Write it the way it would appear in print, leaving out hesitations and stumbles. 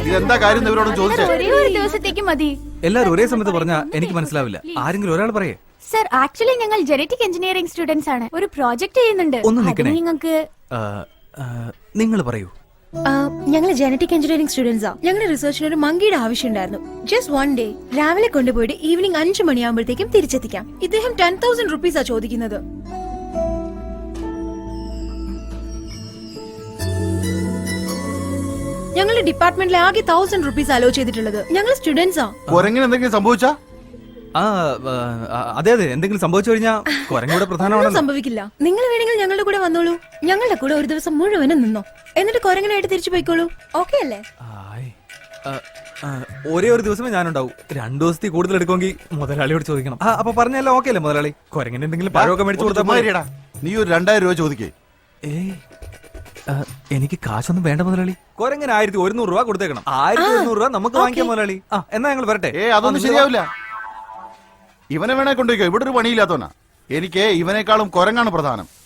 ഇതെന്താ കാര്യം ഇവരോട് ചോദിച്ചേ? ഒരു ദിവസത്തേക്ക് മതി. എല്ലാരും ഒരേ സമയത്ത് പറഞ്ഞാ എനിക്ക് മനസ്സിലാവില്ല. ആരെങ്കിലും ഒരാൾ പറയേ. സർ, ആക്ച്വലി ഞങ്ങൾ ജനറ്റിക് എഞ്ചിനീയറിംഗ് സ്റ്റുഡൻസ് ആണ്. ഒരു പ്രോജക്ട് ചെയ്യുന്നുണ്ട്. ഒന്ന് നിൽക്കണേ. നിങ്ങൾക്ക് നിങ്ങൾ പറയൂ. ഞങ്ങൾ ജനറ്റിക് എഞ്ചിനീയറിംഗ് സ്റ്റുഡൻസാ. ഞങ്ങളുടെ റിസർച്ചിന് ഒരു മങ്കിയുടെ ആവശ്യം ഉണ്ടായിരുന്നു. ജസ്റ്റ് 1 ഡേ രാവിലെ കൊണ്ടുപോയിട്ട് ഈവനിങ് 5 മണിയാകുമ്പോഴത്തേക്കും തിരിച്ചെത്തിക്കാം. ഇദ്ദേഹം 10,000 റുപ്പീസാ ചോദിക്കുന്നത്. ഞങ്ങളുടെ ഡിപ്പാർട്ട്മെന്റിലെ ആകെ 1000 റുപ്പീസ് അലോ ചെയ്തിട്ടുള്ളത്. ഞങ്ങൾ സ്റ്റുഡൻസാ. എന്തെങ്കിലും സംഭവിച്ചാ? അതെ അതെ, എന്തെങ്കിലും സംഭവിച്ചു കഴിഞ്ഞാൽ കുരങ്ങയുടെ പ്രധാനമാണല്ലോ. സംഭവിക്കില്ല. നിങ്ങൾ വേണമെങ്കിൽ ഞങ്ങളുടെ കൂടെ വന്നോളൂ. ഞങ്ങളുടെ കൂടെ ഒരു ദിവസം മുഴുവനും നിന്നോ, എന്നിട്ട് കുരങ്ങനായിട്ട് തിരിച്ചു പോയിക്കോളൂ. ഓക്കെ അല്ലേ? ഒരേ ഒരു ദിവസമേ ഞാനുണ്ടാവും. 2 ദിവസത്തിൽ കൂടുതൽ എടുക്കുമെങ്കിൽ മുതലാളിയോട് ചോദിക്കണം. അപ്പൊ പറഞ്ഞല്ലോ ഓക്കെ അല്ലേ മുതലാളി? കുരങ്ങിന് എന്തെങ്കിലും പഴമൊക്കെ മേടിച്ചു കൊടുത്താ നീ ഒരു 2000 രൂപ ചോദിക്കേ. എനിക്ക് കാശൊന്നും വേണ്ട മുതലാളി. കുരങ്ങിന് 1100 രൂപ കൊടുത്തേക്കണം. 1100 രൂപ നമുക്ക് വാങ്ങിക്കാം മുതലാളി. എന്നാ ഞങ്ങൾ വരട്ടെ. അതൊന്നും ശരിയാവില്ല. ഇവനെ വേണേ കൊണ്ടുപോയിക്കോ. ഇവിടെ ഒരു പണിയില്ലാത്തവനാ. എനിക്ക് ഇവനേക്കാളും കുരങ്ങാണ് പ്രധാനം.